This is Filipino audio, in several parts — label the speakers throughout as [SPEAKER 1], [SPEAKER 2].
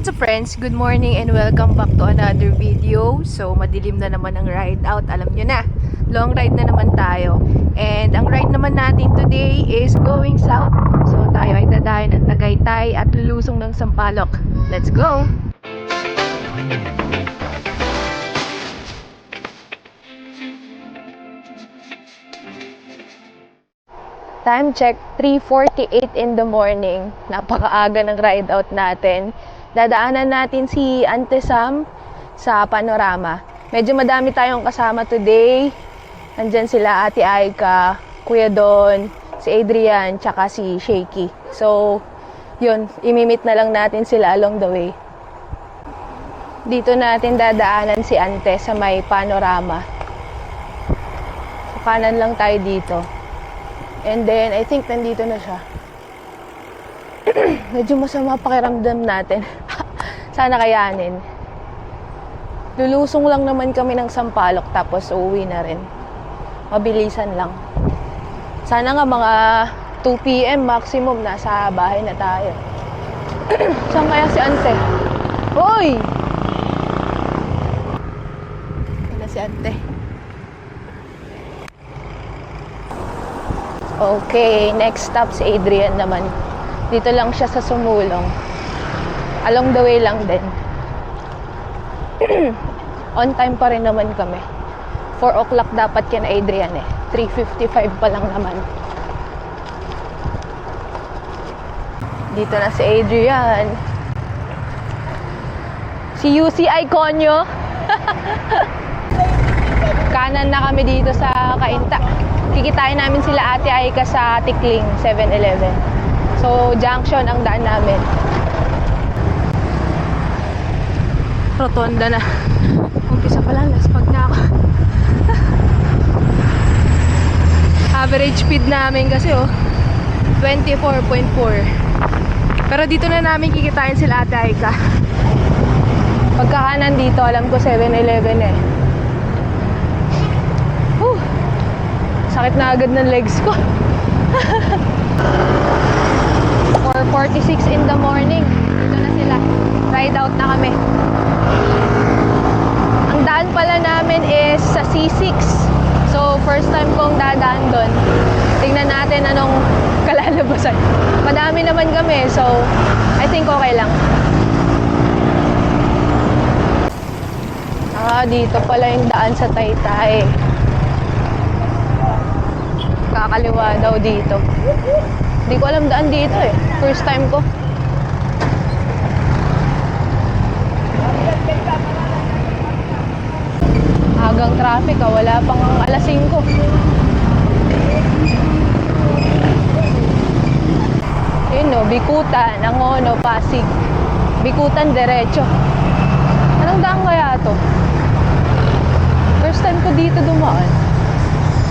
[SPEAKER 1] What's up friends? Good morning and welcome back to another video. So madilim na naman ang ride out, alam nyo na. Long ride na naman tayo. And ang ride naman natin today is going south. So tayo ay dadayo ng Tagaytay at lulusong ng Sampaloc. Let's go! Time check, 3:48 in the morning. Napakaaga ng ride out natin. Dadaanan natin si Ante Sam sa Panorama. Medyo madami tayong kasama today. Nandyan sila Ate Aika, Kuya Don, si Adrian, tsaka si Shaky. So, yun, imimit na lang natin sila along the way. Dito natin dadaanan si Ante sa may Panorama. So, kanan lang tayo dito. And then, I think nandito na siya. Medyo masama pakiramdam natin. Sana kayanin. Lulusong lang naman kami ng Sampaloc tapos uuwi na rin. Mabilisan lang. Sana nga mga 2 PM maximum nasa bahay na tayo. Saan kaya si Ante? Hoy! Wala si Ante. Okay, next stop si Adrian naman. Dito lang siya sa Sumulong. Along the way lang din. On time pa rin naman kami. 4 o'clock dapat kina Adrian eh. 3:55 pa lang naman. Dito na si Adrian. Si UC Iconio. Kanan na kami dito sa Cainta. Kikitain namin sila Ate Aika sa Tikling 7-Eleven. So, junction ang daan namin. Rotonda na. Umpisa pa lang, laspag na ako. Average speed namin kasi 24.4. Pero dito na namin kikitain sila Ate Aika. Pagkakanan dito, alam ko 7-Eleven eh. Sakit na agad ng legs ko. 4:46 in the morning. Dito na sila. Ride out na kami. Ang daan pala namin is sa C6. So, first time kong dadaan doon. Tingnan natin anong kalalabasan. Madami naman kami. So, I think okay lang. Dito pala yung daan sa Taytay. Kakaliwa daw dito. Hindi ko alam daan dito eh. First time ko. Agang traffic wala pang alas 5. Yun Bikutan, Angono, Pasig. Bikutan, diretso. Anong daan kaya to? First time ko dito dumaan.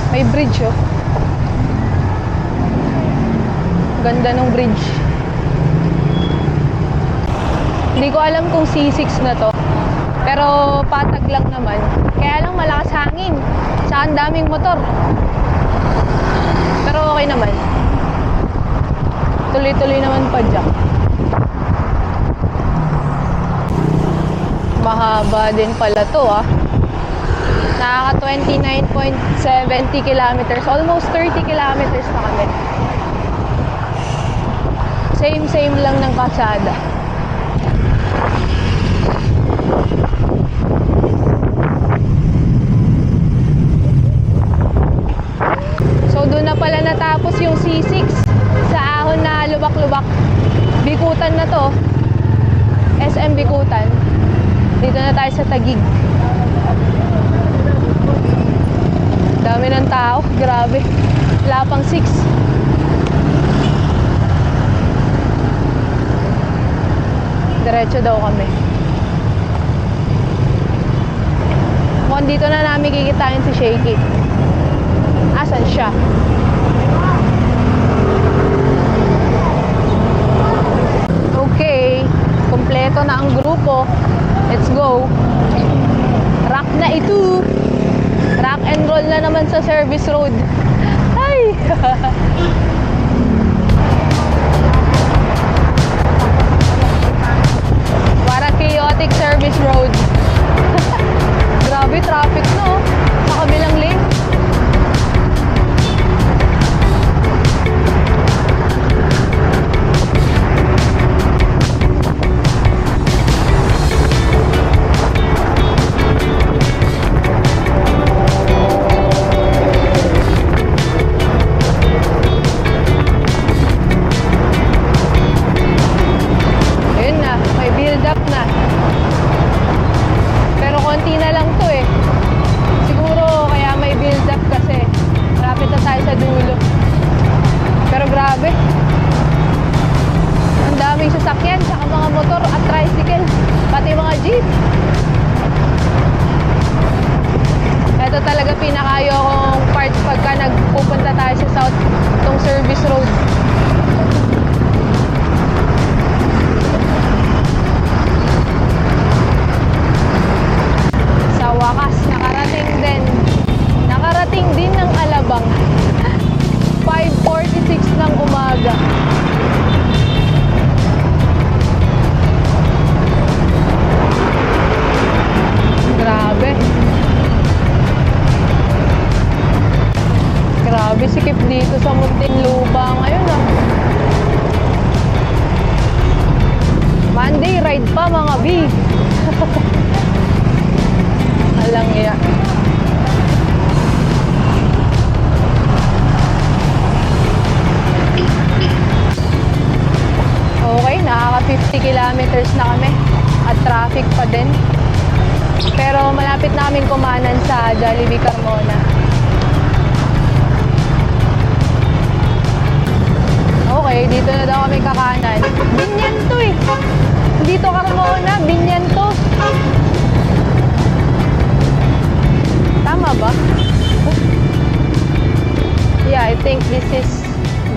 [SPEAKER 1] May bridge Ganda ng bridge. Hindi ko alam kung C6 na to. Pero patag lang naman. Kaya lang malakas hangin. Saka ang daming motor. Pero okay naman. Tuloy-tuloy naman pa dyan. Mahaba din pala to Nakaka 29.70 kilometers. Almost 30 kilometers na kami. Same lang ng kalsada. So doon na pala natapos yung C6 sa ahon na lubak-lubak. Bikutan na to. SM Bikutan. Dito na tayo sa Taguig. Dami ng tao. Grabe. Wala pang 6. Diretso daw kami. Mukhang dito na namin kikitain si Shaky. Asan siya? Okay. Kompleto na ang grupo. Let's go. Rock na ito. Rock and roll na naman sa service road. Ay! ride pa mga B. Alang iya. Okay, nakaka 50 kilometers na kami at traffic pa din. Pero malapit namin kumanan sa Jollibee Carmona. Okay, dito na daw kami kakanan. Binyan to eh. Dito Carmona, Binyan to. Tama ba? Yeah, I think this is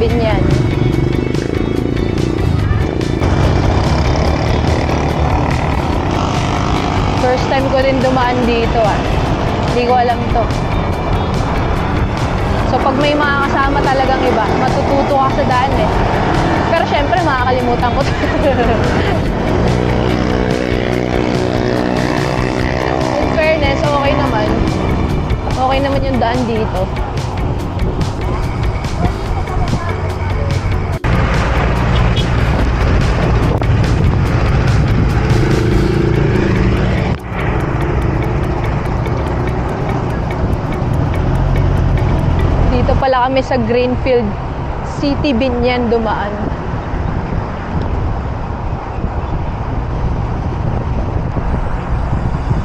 [SPEAKER 1] Binyan. First time ko rin dumaan dito ah. Hindi ko alam to. So pag may mga kasama talagang iba, matututo ka sa daan eh. Pero syempre makakalimutan ko. In fairness, okay naman. Okay naman yung daan dito. Dito pala kami sa Greenfield City, Binyan dumaan.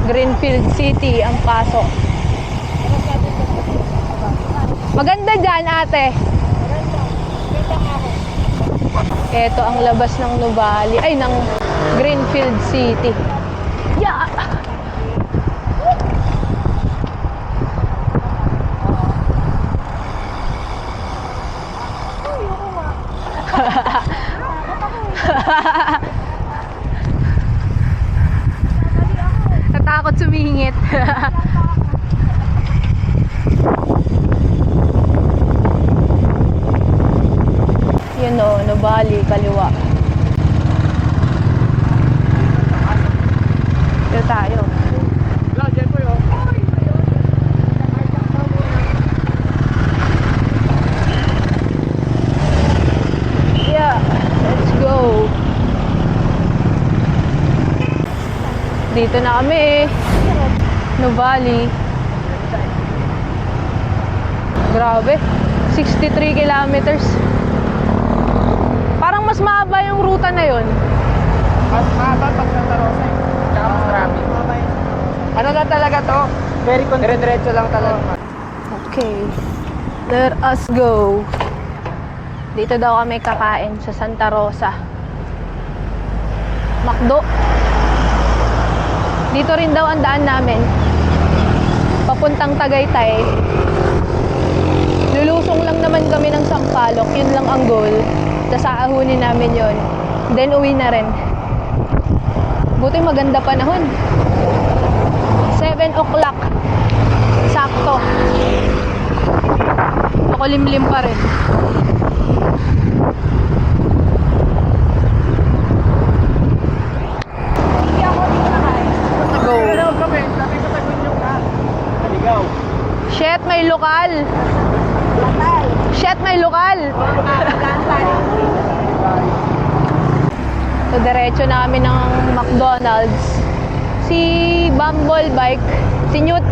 [SPEAKER 1] Greenfield City ang pasok. Maganda dyan, ate. Ito ang labas ng Nuvali, ay ng Greenfield City. Yeah. Natakot sumingit. Yun o, Nuvali, kaliwa. Dito tayo. Yeah, let's go. Dito na kami. Nuvali. Grabe. 63 kilometers. Parang mas mahaba yung ruta na yun.
[SPEAKER 2] Mas mahaba pag Santa Rosa. Tsaka mas traffic. Ano na talaga to? Very dire-diretso lang talaga.
[SPEAKER 1] Okay. Let us go. Dito daw kami kakain sa Santa Rosa. McDo. Dito rin daw ang daan namin. Papuntang Tagaytay. Lulusong lang naman kami ng Sampaloc. Yun lang ang goal. Tapos aahunin namin yun. Then uwi na rin. Buti maganda panahon. 7 o'clock. Sakto. Makulimlim pa rin. Go. Shit, may lokal. Shit, may lokal. So, diretso na kami ng McDonald's. Si Bumble Bike, si Newt,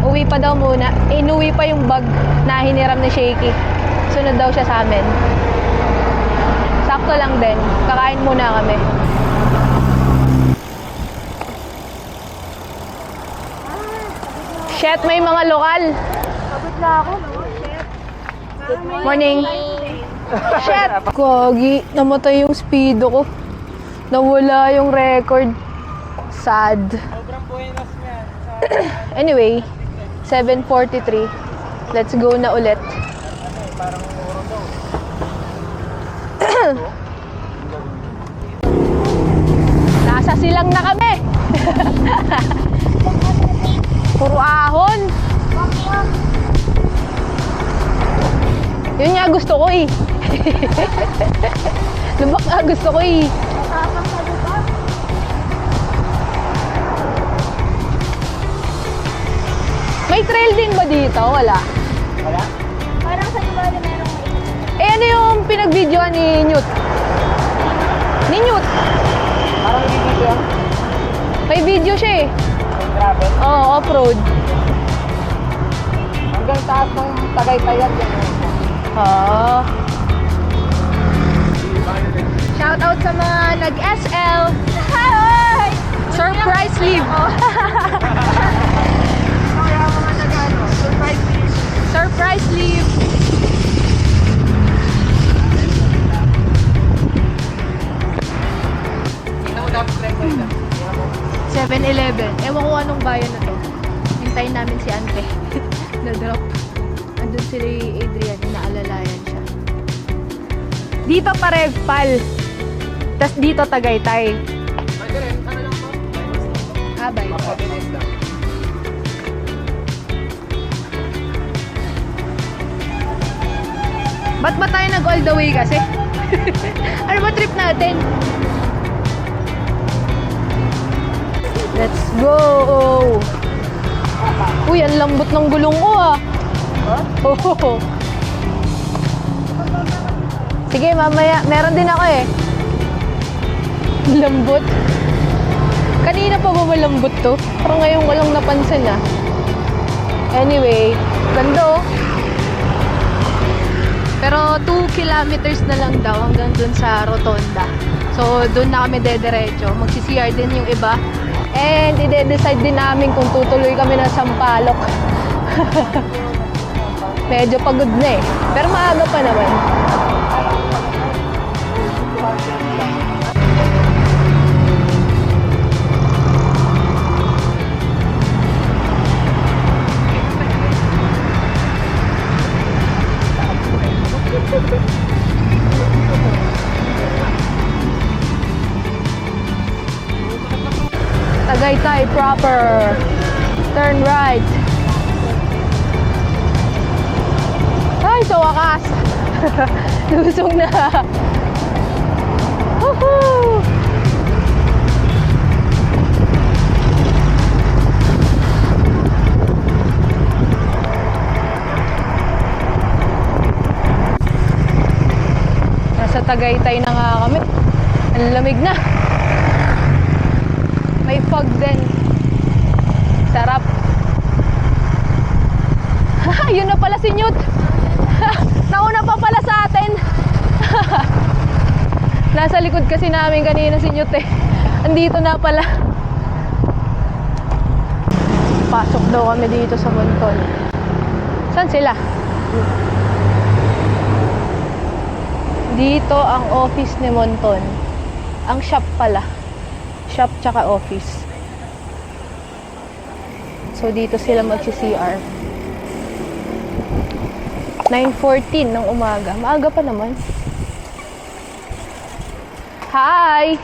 [SPEAKER 1] uwi pa daw muna. Inuwi pa yung bag na hiniram ni Shaky. Sunod daw siya sa amin. Sakto lang din. Kakain muna kami. Shit, may mga lokal.
[SPEAKER 3] Sabit na ako, no? Shit.
[SPEAKER 1] Morning. Shit! Gogi, namatay yung speedo ko. Nawala yung record. Sad.
[SPEAKER 2] Sobrang buenas niyan.
[SPEAKER 1] Anyway, 7:43. Let's go na ulit.
[SPEAKER 2] Parang oro daw.
[SPEAKER 1] Nasa silang na kami. Puro ahon. Yun nga gusto ko eh. Lubak nga gusto ko eh. May trail din ba dito? Wala.
[SPEAKER 2] Wala?
[SPEAKER 3] Parang sa iba na merong
[SPEAKER 1] Eh ano yung pinag-videoan ni Newt? Ni Newt?
[SPEAKER 2] Parang hindi
[SPEAKER 1] May video siya eh.
[SPEAKER 2] Yung grabe.
[SPEAKER 1] Oo, off-road.
[SPEAKER 2] Hanggang taas ng Tagaytayan yan.
[SPEAKER 1] Oo. Shout out sa mga nag-SL. Hi! Surprise leave.
[SPEAKER 2] Kaya mga nag-ano, surprise me.
[SPEAKER 1] Surprise leave.
[SPEAKER 2] Tingnan mo dapat try ko ito.
[SPEAKER 1] 7-Eleven. Ewan ko anong bayan na to. Hintayin namin si Ante. Na-drop. Andun si Adrian. Inaalalayan siya. Dito pa Revpal. Tas dito Tagaytay.
[SPEAKER 2] Pwede rin, ano lang po?
[SPEAKER 1] Abay.
[SPEAKER 2] Mapabilis lang.
[SPEAKER 1] Ba't ba tayo nag all the way kasi? Ano ba trip natin? Let's go! Uy, ang lambot ng gulong ko ah. Oh. Sige, mamaya. Meron din ako eh. Lambot. Kanina pa ba malambot to? Parang ngayon ko lang napansin ah. Anyway, ganda oh. Pero 2 kilometers na lang daw hanggang dun sa Rotonda. So, dun na kami dederecho. Magsi-CR din yung iba. And, ide-decide din namin kung tutuloy kami ng Sampaloc. Medyo pagod na eh. Pero maaga pa naman. Tagaytay proper. Turn right. Ay, sa wakas. Lusong na. Woohoo! Nasa Tagaytay na nga kami. Ang lamig na. May fog din. Sarap. Yun na pala si Newt. Nauna pa pala sa atin. Nasa likod kasi namin kanina si Newt eh. Andito na pala. Pasok daw kami dito sa Monton. Saan sila? Dito ang office ni Monton. Ang shop pala. Shop tsaka office. So dito sila magsi-CR. 9:14 ng umaga. Maaga pa naman. Hi!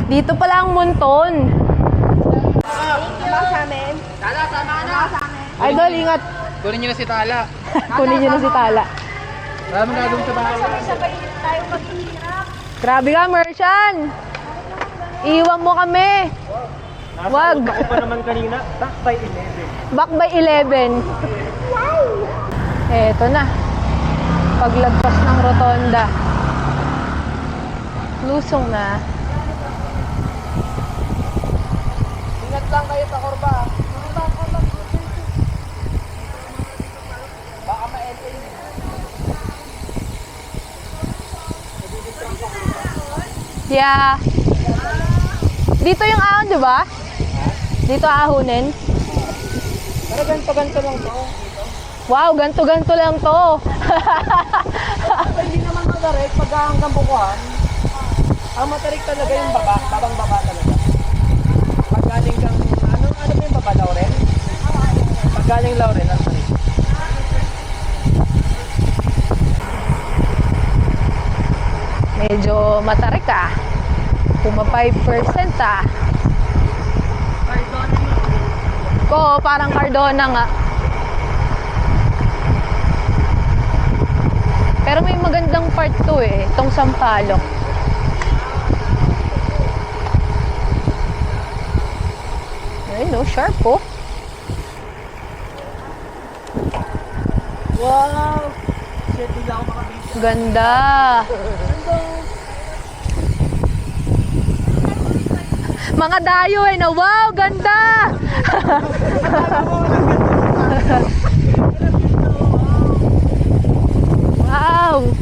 [SPEAKER 1] Dito pala ang Monton.
[SPEAKER 2] Tala, tama na!
[SPEAKER 1] Idol, ingat.
[SPEAKER 2] Kunin nyo na si Tala.
[SPEAKER 1] Kunin nyo na si Tala.
[SPEAKER 2] Wala mong gagawin sa bahay.
[SPEAKER 1] Grabe ka, Merchan! Iwan mo kami. Wag.
[SPEAKER 2] Ako pa naman kanina, back by 11.
[SPEAKER 1] Back by 11. Wow! Eto na. Paglagpas ng Rotonda. Lusong na.
[SPEAKER 2] Ingat lang kayo sa kurba. Baka ma-LA.
[SPEAKER 1] Yeah. Dito yung ahon, di ba? Dito ahonin.
[SPEAKER 2] Pero ganto-ganto lang to.
[SPEAKER 1] Wow, ganto-ganto lang to.
[SPEAKER 2] Hindi naman matarik pag hanggang bukuhan. Ang matarik talaga yung baba, babang baba talaga. Pag galing kang, ano ba yung baba, Lauren? Pag galing Lauren, ang tarik.
[SPEAKER 1] Medyo matarik ah. Puma 5% ah. Oo, parang Cardona nga. Pero may magandang part to eh, itong Sampaloc. Ayun no, sharp oh.
[SPEAKER 2] Wow! Shit, hindi ako makabisa.
[SPEAKER 1] Ganda. Mga dayo eh, na wow, ganda! Wow!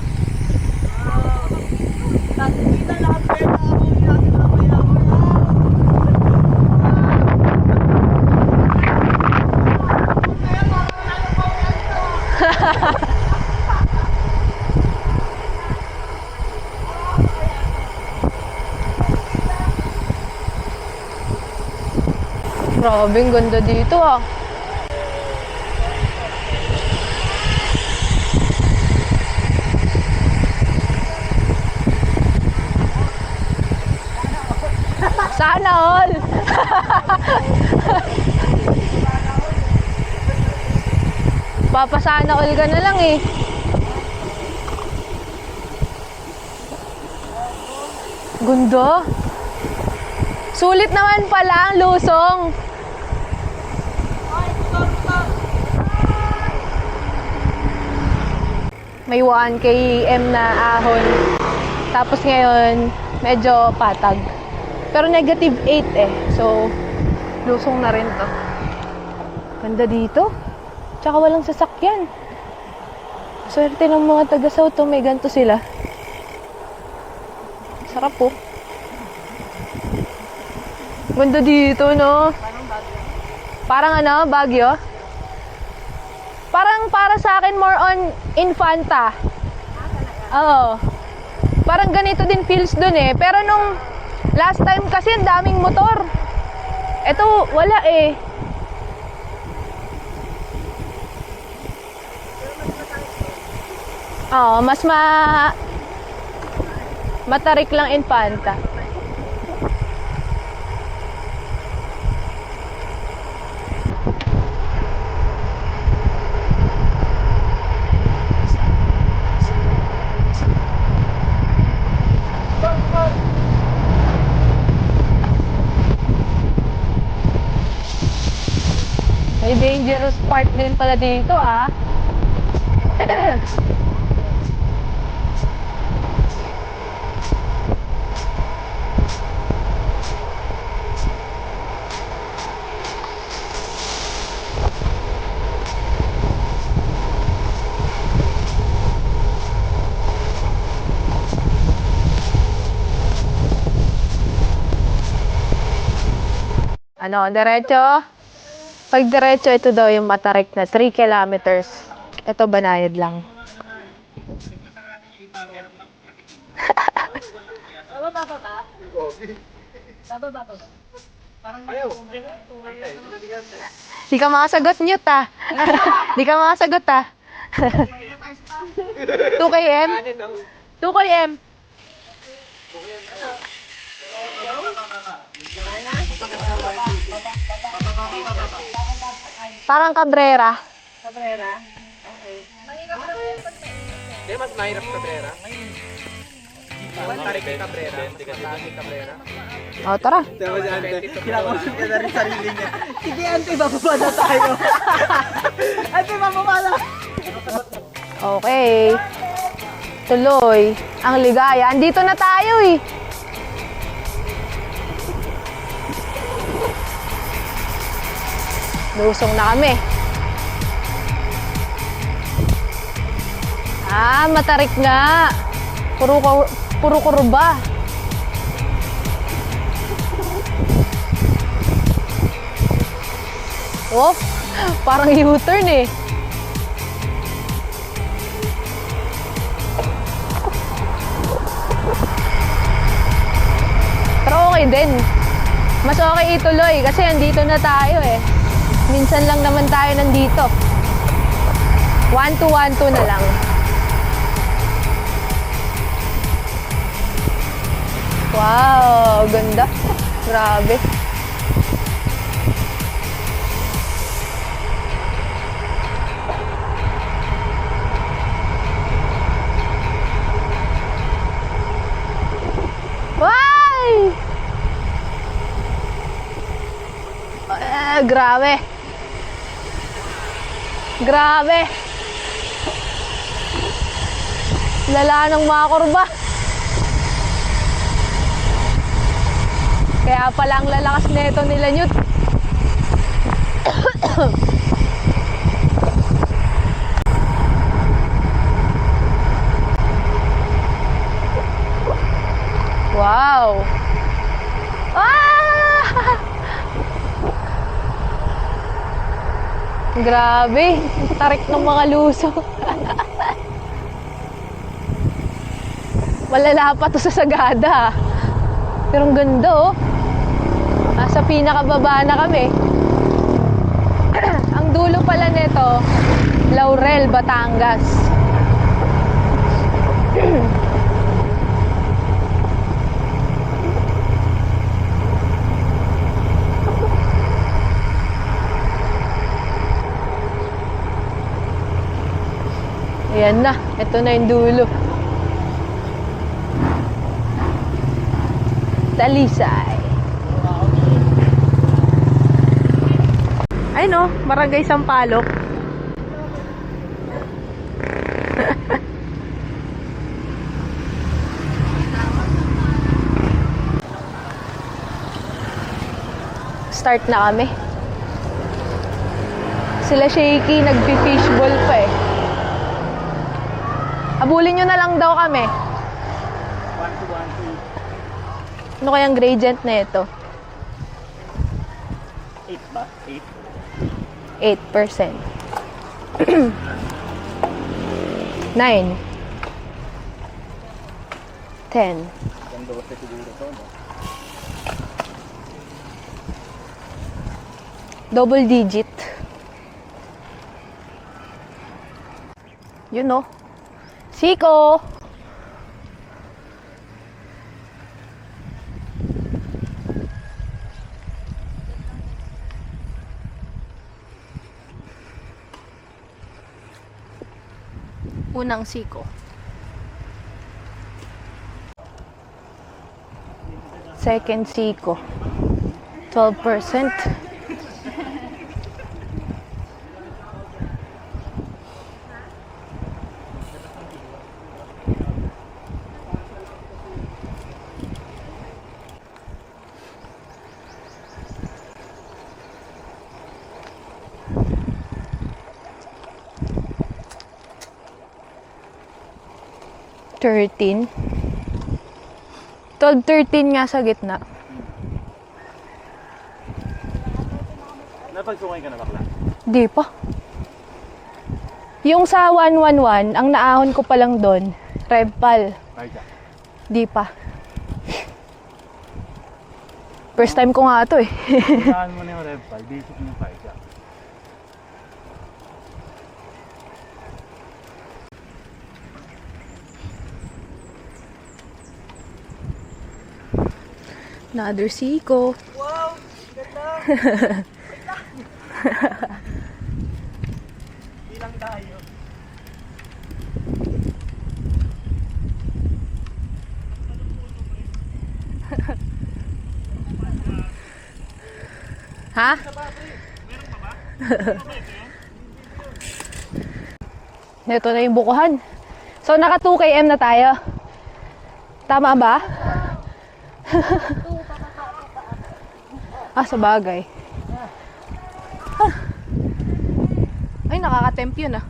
[SPEAKER 1] Grabe, ang ganda dito ah. Sana all! Papasana all ka na lang eh. Ganda. Sulit naman pala ang lusong. May 1 km na ahon. Tapos ngayon, medyo patag. Pero negative 8 eh. So, lusong na rin to. Ganda dito. Tsaka walang sasakyan. Swerte ng mga taga-Sauto, may ganito sila. Sarap po. Ganda dito, no? Parang ano, Baguio? Parang para sa akin, more on Infanta. Oo. Parang ganito din feels dun eh. Pero nung last time kasi, ang daming motor. Ito, wala eh. Oo, mas matarik lang Infanta. May dangerous part din pala dito ah. Ano, diretso? Pag diretso, ito daw yung matarik na 3 kilometers. Ito, banayad lang. Di ka makasagot, mute ah. Di ka makasagot ah. 2 km? 2 km? Parang Cabrera.
[SPEAKER 3] Cabrera? Okay.
[SPEAKER 2] Hindi, mas mahirap Cabrera. Tarik yung Cabrera. Mas mataas yung Cabrera.
[SPEAKER 1] O, tara.
[SPEAKER 3] Kinakausap niya na rin sarili niya. Sige, ante, bababa na tayo. Ante, bababa na.
[SPEAKER 1] Okay. Tuloy. Ang ligaya. Andito na tayo eh. Lusong na kami. Ah, matarik nga. Puro kurba. Oh, parang U-turn eh. Pero okay din. Mas okay ituloy kasi andito na tayo eh. Minsan lang naman tayo nandito. 1-2-1-2 na lang. Wow, ganda. Grabe. Wow! Grabe. Grabe. Lala ng mga kurba. Kaya pala ang lalakas nito nila Newt. Wow! Ah! Grabe, tarik ng mga luso. Malala pa to sa Sagada. Pero ang ganda oh. Nasa pinakababa na kami. Ang dulo pala nito, Laurel, Batangas. Ayan na, ito na yung dulo. Talisay. Ay no, Barangay Sampaloc. Start na kami. Sila Shaky, nagpi-fishball pa eh. Abulin nyo na lang daw kami.
[SPEAKER 3] 1-2-1-2.
[SPEAKER 1] Ano kayang gradient na ito?
[SPEAKER 3] 8 ba?
[SPEAKER 1] 8%. 9. 10.
[SPEAKER 3] Ganda ko siguro to, no?
[SPEAKER 1] Double digit. You know. Siko! Unang siko. Second siko. 12%. $13. 12-13 nga sa gitna.
[SPEAKER 3] Napagsungay ka na bakla?
[SPEAKER 1] Di pa. Yung sa 111, ang naahon ko pa lang doon, Revpal.
[SPEAKER 3] Parja.
[SPEAKER 1] Di pa. First time ko nga ito eh.
[SPEAKER 3] Saan mo na yung Revpal? Basic mo yung Parja.
[SPEAKER 1] Another siko.
[SPEAKER 3] Wow! Ganda! Bilang tayo.
[SPEAKER 1] Ha? Ito na yung bukuhan. So, naka 2 km na tayo. Tama ba? Sa bagay. Ay, nakaka-tempt yun ah.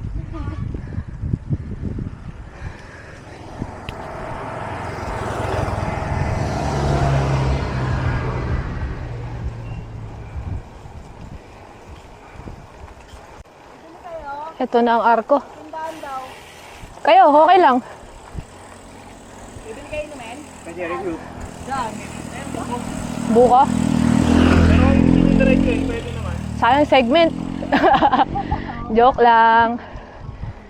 [SPEAKER 1] Ito na ang arko. Kayo, okay lang.
[SPEAKER 3] Bibili kayo naman? Kasi review.
[SPEAKER 1] Buka.
[SPEAKER 3] Pero hindi diretso eh, pwede naman.
[SPEAKER 1] Sayang segment. Joke lang.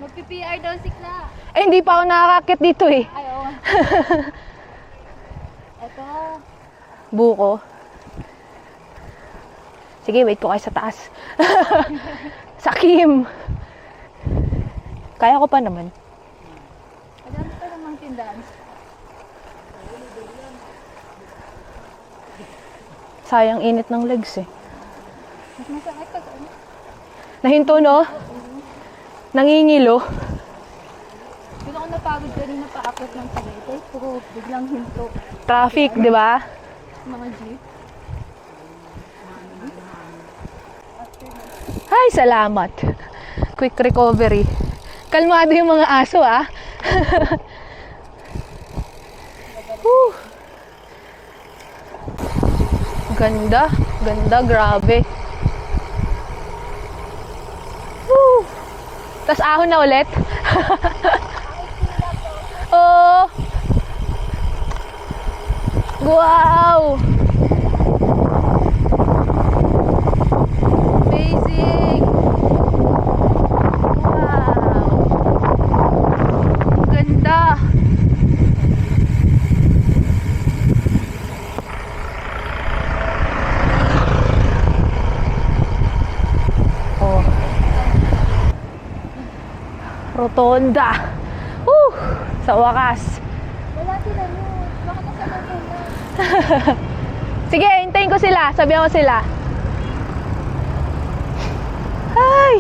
[SPEAKER 4] Magpi-PR daw si Kla.
[SPEAKER 1] Eh, hindi pa ako nakakakit dito eh.
[SPEAKER 4] Ay, oo. Ito.
[SPEAKER 1] Buko. Sige, wait ko kayo sa taas. Sakim. Kaya ko pa naman.
[SPEAKER 4] Madami pa namang tindahan.
[SPEAKER 1] Sayang init ng legs eh.
[SPEAKER 4] Mas masakit pag ano.
[SPEAKER 1] Nahinto no? Nangingilo.
[SPEAKER 4] Hindi ako napagod kanina paakit ng Tagaytay. Puro biglang hinto.
[SPEAKER 1] Traffic, di ba?
[SPEAKER 4] Mga jeep.
[SPEAKER 1] Ay, salamat. Quick recovery. Kalmado yung mga aso, ah. Whew. Ganda. Ganda, grabe. Whew. Tas ahon na ulit. Oh. Wow. Amazing. Wow. Ganda. Oh. Rotonda. Woo! Sa wakas.
[SPEAKER 4] Wala sila mo. Bakit nasa rotonda?
[SPEAKER 1] Sige, hintayin ko sila. Sabihan ko sila. Hi!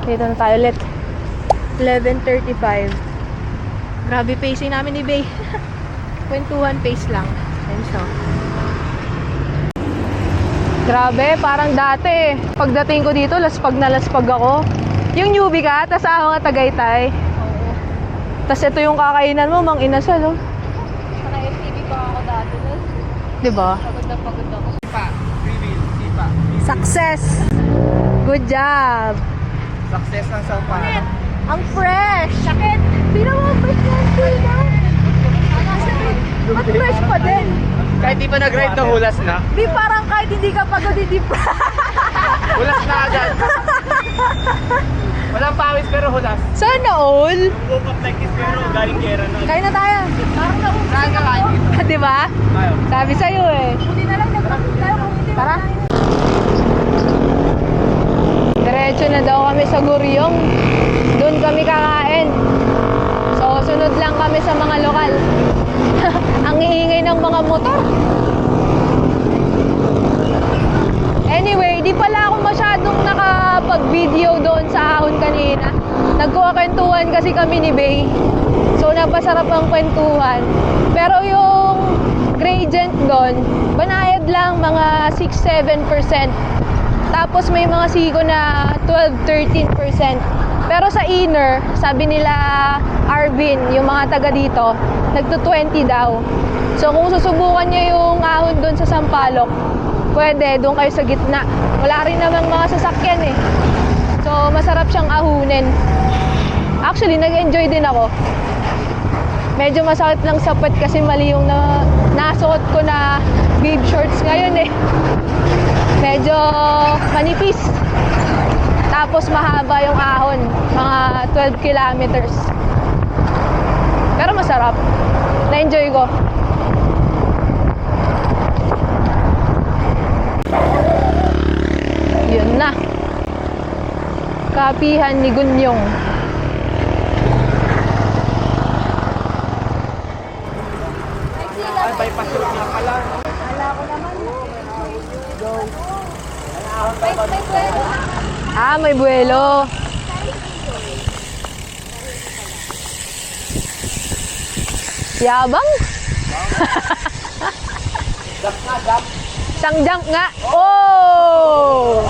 [SPEAKER 1] Dito na tayo ulit. 11:35. Grabe pacing namin ni Bay. Kwentuhan pace lang. And so. Grabe, parang dati. Pagdating ko dito, laspag na laspag ako. Yung newbie ka, tas ako nga Tagaytay.
[SPEAKER 4] Oo.
[SPEAKER 1] Tas ito yung kakainan mo, Mang Inasal, oh.
[SPEAKER 4] Saka FTV pa ako dati.
[SPEAKER 1] Diba?
[SPEAKER 4] Pagod na pagod ako.
[SPEAKER 1] Success! Good job!
[SPEAKER 2] Success ng Sao Paulo.
[SPEAKER 1] Ang fresh! Sakit! Di naman fresh yan, Tina! Ba't fresh pa din?
[SPEAKER 2] Kahit di pa nag-ride na hulas na.
[SPEAKER 1] Di parang kahit hindi ka pagod, hindi pa.
[SPEAKER 2] Hulas na agad. Walang pawis pero hulas.
[SPEAKER 1] Sana all!
[SPEAKER 2] Woke up like this pero galing kera na.
[SPEAKER 1] Kain na tayo.
[SPEAKER 4] Parang naubos
[SPEAKER 2] Saan ka kain dito?
[SPEAKER 1] Di ba?
[SPEAKER 2] Tayo.
[SPEAKER 1] Sabi sa'yo eh.
[SPEAKER 4] Hindi na lang nagpapit tayo kung hindi
[SPEAKER 1] Tara. Diretso na daw kami sa Guryong. Doon kami kakain. So, sunod lang kami sa mga lokal. Ang iingay ng mga motor. Anyway, di pala ako masyadong nakapag-video doon sa ahon kanina. Nagkukwentuhan kasi kami ni Bay. So, napasarap ang kwentuhan. Pero yung gradient doon, banayad lang mga 6-7%. Tapos may mga siko na 12-13%. Pero sa inner, sabi nila Arvin, yung mga taga dito, nagto-20 daw. So kung susubukan nyo yung ahon doon sa Sampaloc, pwede, doon kayo sa gitna. Wala rin namang mga sasakyan eh. So masarap siyang ahunin. Actually, nag-enjoy din ako. Medyo masakit lang sa puwet kasi mali yung nasuot ko na babe shorts ngayon eh. Medyo manipis. Tapos mahaba yung ahon, mga 12 kilometers. Pero masarap. Na-enjoy ko. Yun na. Kapihan ni Gunyong.
[SPEAKER 2] Ay, bypass road na pala.
[SPEAKER 4] Wala ko naman. Wait.
[SPEAKER 1] Ah, may buwelo. Yabang? Isang jump nga. Oh!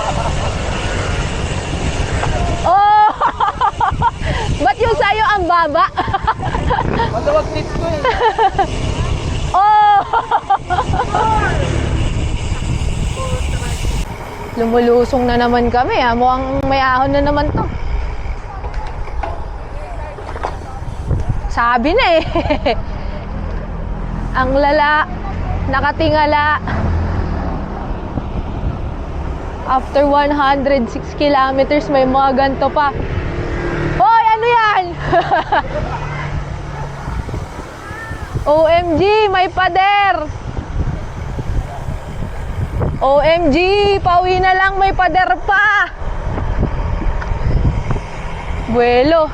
[SPEAKER 1] Oh! Ba't yung sayo ang baba?
[SPEAKER 2] Matawag tips ko eh.
[SPEAKER 1] Oh! Lumulusong na naman kami ah. Mukhang may ahon na naman to. Sabi na eh. Ang lala. Nakatingala. After 106 kilometers, may mga ganito pa. Hoy, ano yan? OMG, may pader. OMG, pauwi na lang, may pader pa. Buwelo.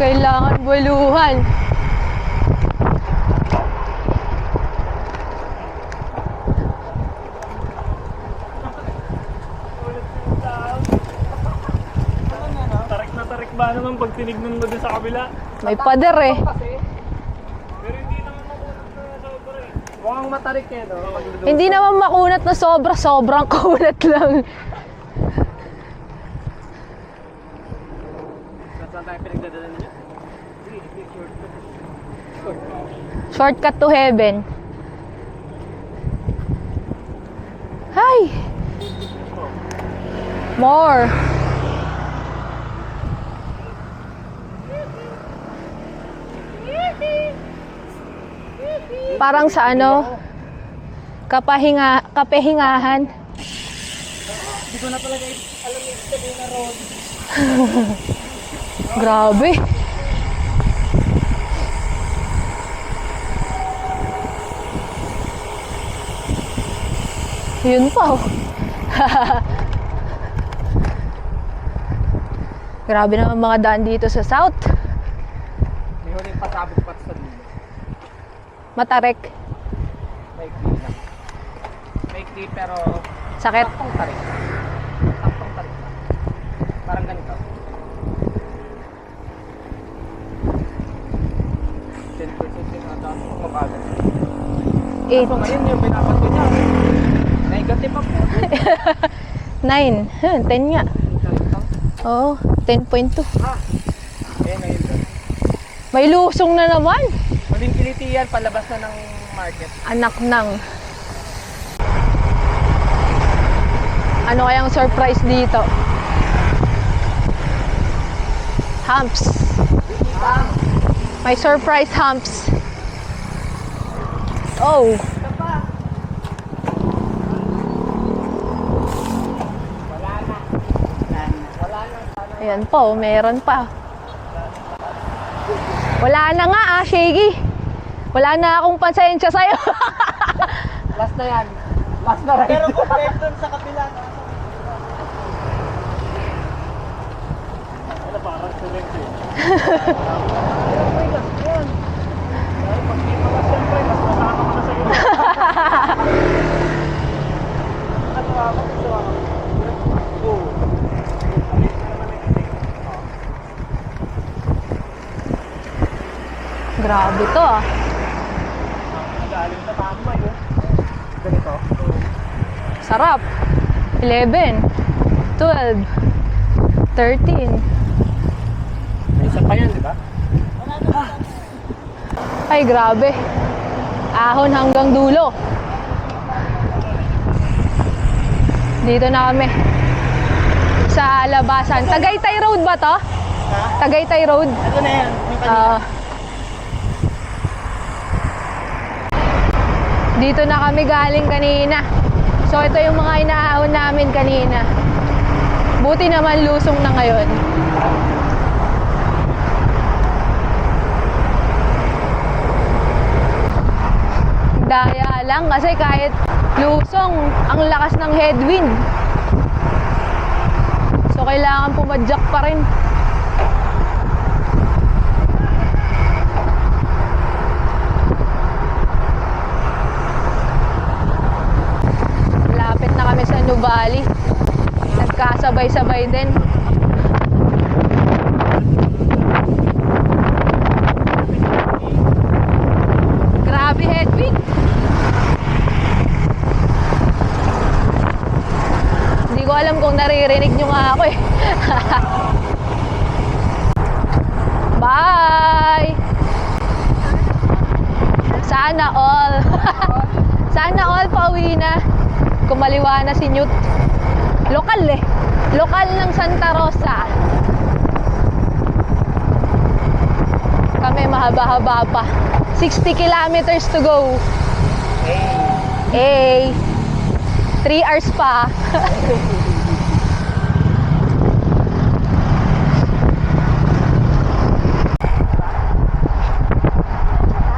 [SPEAKER 1] Kailangan buweluhan.
[SPEAKER 2] Tarik na tarik ba naman pag tinignan mo doon sa kabila?
[SPEAKER 1] May pader eh.
[SPEAKER 2] Pero hindi naman makunat na sobra eh. Mukhang matarik eh, no?
[SPEAKER 1] Hindi naman makunat na sobra, sobrang kunat lang.
[SPEAKER 2] pinagdadala niyo?
[SPEAKER 1] Shortcut to heaven. Hi! More! Parang sa ano? Kapahingahan.
[SPEAKER 2] Hindi ko na talaga alam yung sabihin na road.
[SPEAKER 1] Grabe. Yun pa oh. Grabe naman mga daan dito sa South.
[SPEAKER 2] May huling pasabog pat sa dulo.
[SPEAKER 1] Matarek.
[SPEAKER 2] May clean lang. May clean pero
[SPEAKER 1] Sakit.
[SPEAKER 2] saktong tarik. Saktong tarik lang. Parang ganito. 10% yung ata kumakagat. So
[SPEAKER 1] 8.
[SPEAKER 2] ngayon yung binabat ko niya. Negative ako.
[SPEAKER 1] 9. 10 nga. Oo, 10.2.
[SPEAKER 2] Eh ngayon doon.
[SPEAKER 1] May lusong na naman.
[SPEAKER 2] Maling kiliti yan, palabas na ng market.
[SPEAKER 1] Anak ng. Ano kayang surprise dito? Humps. May surprise humps. Oh. Ayan po, meron pa. Wala na nga Shaggy. Wala na akong pasensya sa'yo.
[SPEAKER 2] Last na yan. Last na ride.
[SPEAKER 3] Pero compared dun sa kabila. Ano parang select eh. Yan. Dahil pag di pa mas siyempre, mas masama ko na sa'yo. Ano ako? Gusto ako. Oo.
[SPEAKER 1] Grabe to
[SPEAKER 3] Nagaling sa tambay eh.
[SPEAKER 2] Ganito.
[SPEAKER 1] Sarap. 11, 12, 13.
[SPEAKER 2] May isa pa yan, di ba?
[SPEAKER 1] Ay, grabe. Ahon hanggang dulo. Dito na kami. Sa labasan. Tagaytay Road ba to? Tagaytay Road?
[SPEAKER 3] Ito na yan. Yung kanina.
[SPEAKER 1] Dito na kami galing kanina. So, ito yung mga inaahon namin kanina. Buti naman lusong na ngayon. Daya lang kasi kahit lusong, ang lakas ng headwind. So, kailangan pumadyak pa rin. Malapit na kami sa Nuvali. Nagkasabay-sabay din. Grabe headwind. Hindi ko alam kung naririnig nyo nga ako eh. Bye! Sana all. Sana all pauwi na. Kumaliwa na si Newt. Lokal eh. Lokal ng Santa Rosa. Kami mahaba-haba pa. 60 kilometers to go. Hey. 3 hours pa.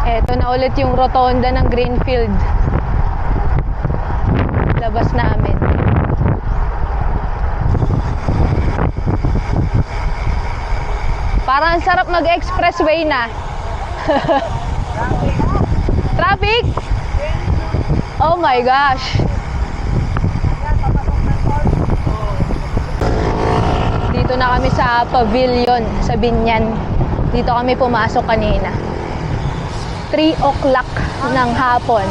[SPEAKER 1] Eto na ulit yung rotonda ng Greenfield. Labas namin. Parang sarap mag-expressway na. Traffic? Oh my gosh. Dito na kami sa pavilion sa Binyan. Dito kami pumasok kanina. 3 o'clock ng hapon.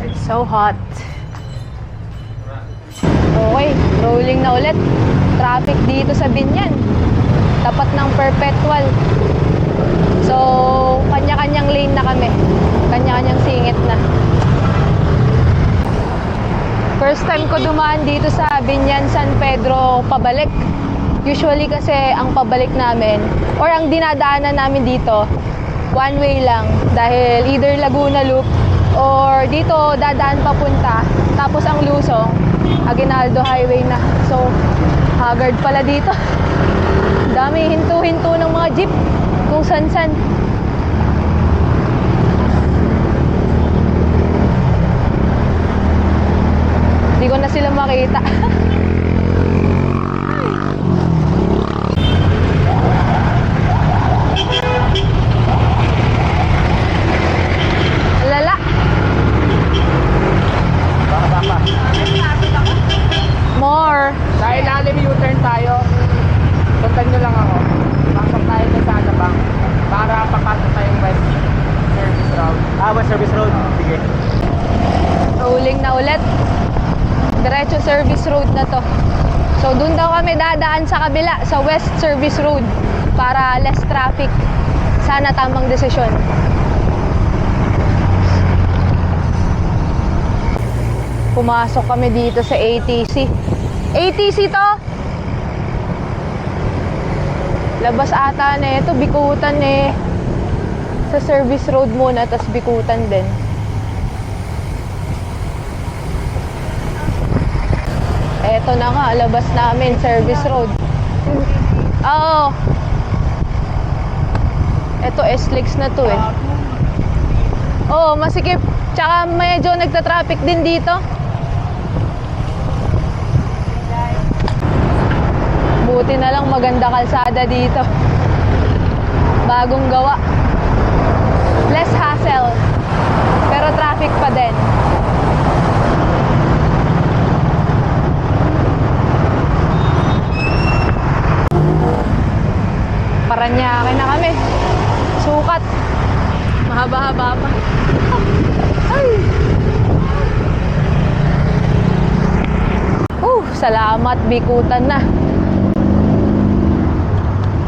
[SPEAKER 1] It's so hot. Okay, rolling na ulit. Traffic dito sa Binyan. Tapat ng Perpetual. So, kanya-kanyang lane na kami. Kanya-kanyang singit na. First time ko dumaan dito sa Binyan, San Pedro, pabalik. Usually kasi ang pabalik namin, or ang dinadaanan namin dito, one way lang. Dahil either Laguna Loop, or dito dadaan papunta. Tapos ang lusong, Aguinaldo Highway na. So, haggard pala dito. Dami hinto-hinto ng mga jeep. Kung san-san. Hindi ko na sila makita. Lala.
[SPEAKER 2] Baka.
[SPEAKER 1] More.
[SPEAKER 2] Sa ilalim U-turn tayo. Puntan nyo lang ako. Pasok tayo na sa Alabang para papasok tayong West Service Road. West Service Road. Sige.
[SPEAKER 1] Rolling na ulit. Diretso service road na to. So, dun daw kami dadaan sa kabila, sa West Service Road para less traffic. Sana tamang desisyon. Pumasok kami dito sa ATC. ATC to? Labas ata na ito, Bikutan eh. Sa service road muna, tas Bikutan din. Eto na nga, labas namin, service road. Oo. Eto, SLEX na to eh. Oo, masikip. Tsaka medyo nagta-traffic din dito. Buti na lang maganda kalsada dito. Bagong gawa. Less hassle. Pero traffic pa din. Paranaque na kami. Sukat. Mahaba-haba pa. Ay! Salamat, Bikutan na.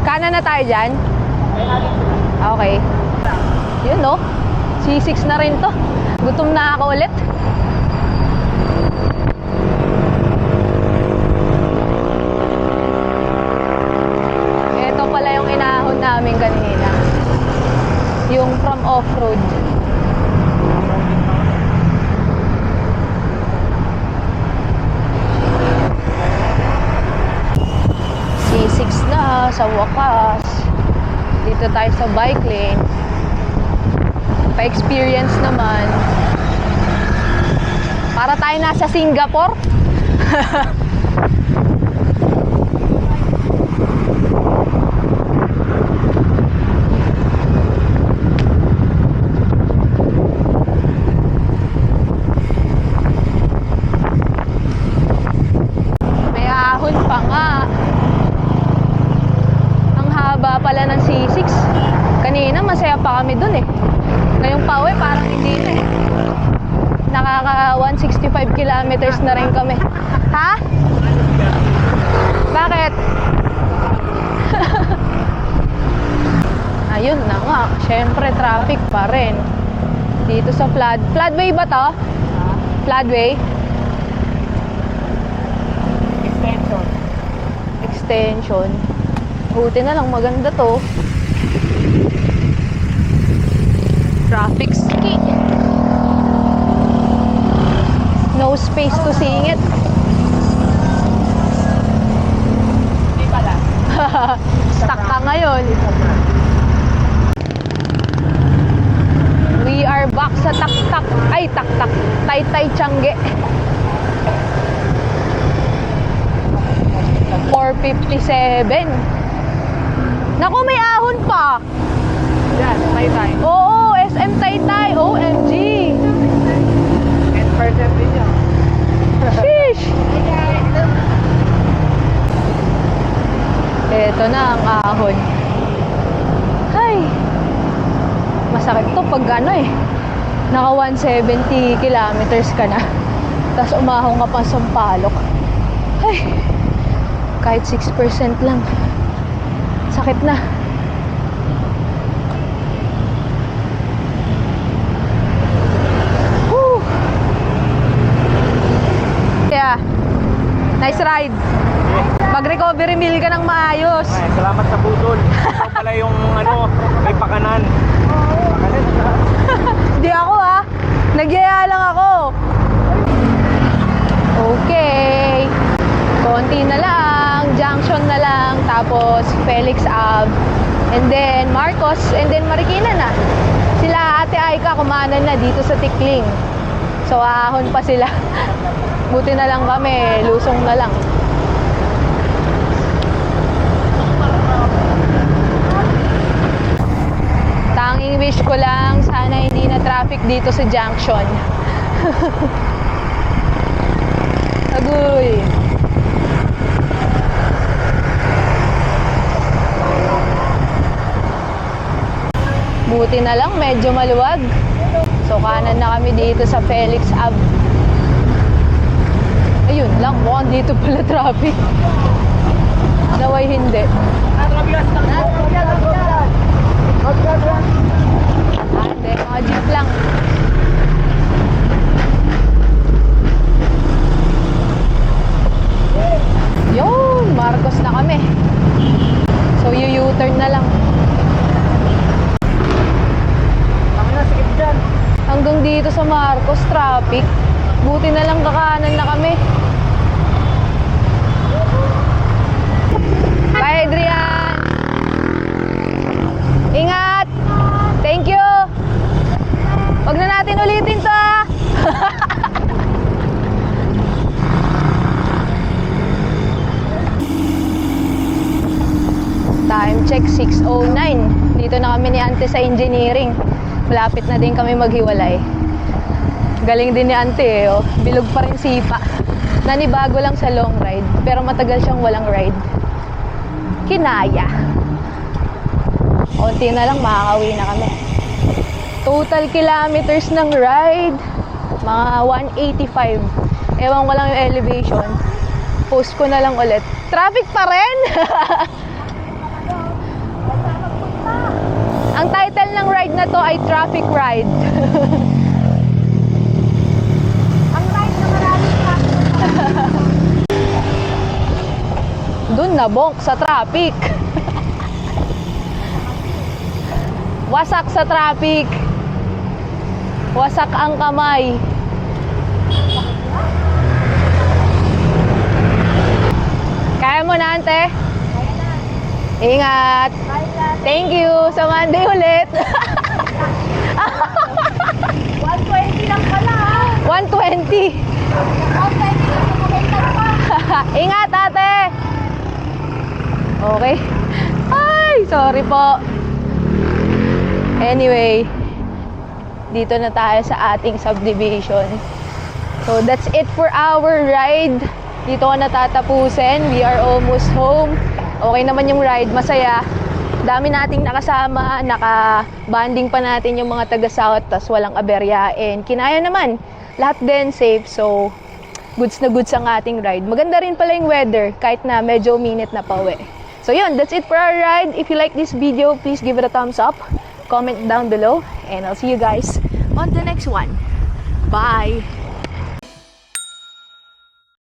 [SPEAKER 1] Kanan na tayo dyan? Okay. Yun no? C6 na rin to. Gutom na ako ulit. Ito pala yung inahon namin kanina. Yung from off-road. C6 na sa wakas. Dito tayo sa bike lane. Pa-experience naman. Para tayo nasa Singapore. May ahon pa nga. Ang haba pala ng C6. Kanina masaya pa kami dun eh. Ngayong pauwi parang hindi na eh. Nakaka 165 kilometers na rin kami. Ha? Bakit? Ayun na nga. Siyempre traffic pa rin. Dito sa Floodway ba to? Floodway? Extension. Buti na lang maganda to. Traffic ski. No space to singit.
[SPEAKER 2] Hindi pala.
[SPEAKER 1] Stuck ka ngayon. We are back sa tak-tak. Ay, tak-tak. Taytay Tiangge. 457. Naku, may ahon pa.
[SPEAKER 2] Yan, Taytay.
[SPEAKER 1] Oo, SM Taytay. OMG.
[SPEAKER 2] 10% din yun.
[SPEAKER 1] Sheesh. Ito na ang ahon. Ay. Masakit to pag ano eh. Naka 170 kilometers ka na. Tapos umahon ka pang Sampaloc. Kahit 6% lang. Sakit na. Woo! Yeah. Nice ride. Mag-recovery meal ka ng maayos.
[SPEAKER 2] Ay, salamat sa budol. Ito pala yung may pakanan.
[SPEAKER 1] Hindi ako nagyaya lang ako. Okay. Konti na lang, junction na lang, tapos Felix Ave, and then Marcos, and then Marikina na. Sila Ate Aika kumanan na dito sa Tikling. So ahon pa sila. Buti na lang kami, lusong na lang. Tanging wish ko lang, sana hindi na traffic dito sa junction. Agoy. Buti na lang, medyo maluwag. So kanan na kami dito sa Felix Ave. Ayun lang, mukhang dito pala traffic. Naway hindi. Hindi, mga jeep lang. Yun, Marcos na kami. So, U-turn na lang. Hanggang dito sa Marcos, traffic. Buti na lang kakanan na kami. Bye, Adrian! Ingat! Thank you! Huwag na natin ulitin to, Time check, 6:09. Dito na kami ni Ante sa engineering. Malapit na din kami maghiwalay. Galing din ni Ante Bilog pa rin sipa. Nanibago lang sa long ride, pero matagal siyang walang ride. Kinaya. Konti na lang, makakauwi na kami. Total kilometers ng ride, mga 185. Ewan ko lang yung elevation. Post ko na lang ulit. Traffic pa rin! Ang title ng ride na to ay Traffic Ride.
[SPEAKER 4] Ang ride na maraming traffic.
[SPEAKER 1] Dun na bonk sa traffic. Wasak sa traffic. Wasak ang kamay. Kaya mo na, Ante? Ingat. Thank you. Sa Monday ulit.
[SPEAKER 4] 120 lang pala
[SPEAKER 1] 120.
[SPEAKER 4] 120 lang kumenta pa.
[SPEAKER 1] Ingat, ate. Okay. Ay, sorry po. Anyway, dito na tayo sa ating subdivision. So, that's it for our ride. Dito ko natatapusin. We are almost home. Okay naman yung ride. Masaya. Dami nating nakasama. Naka-banding pa natin yung mga taga-south. Tas walang aberyain. Kinaya naman. Lahat din safe. So, goods na goods ang ating ride. Maganda rin pala yung weather. Kahit na medyo minute na pauwi. So, yun. That's it for our ride. If you like this video, please give it a thumbs up. Comment down below. And I'll see you guys on the next one. Bye!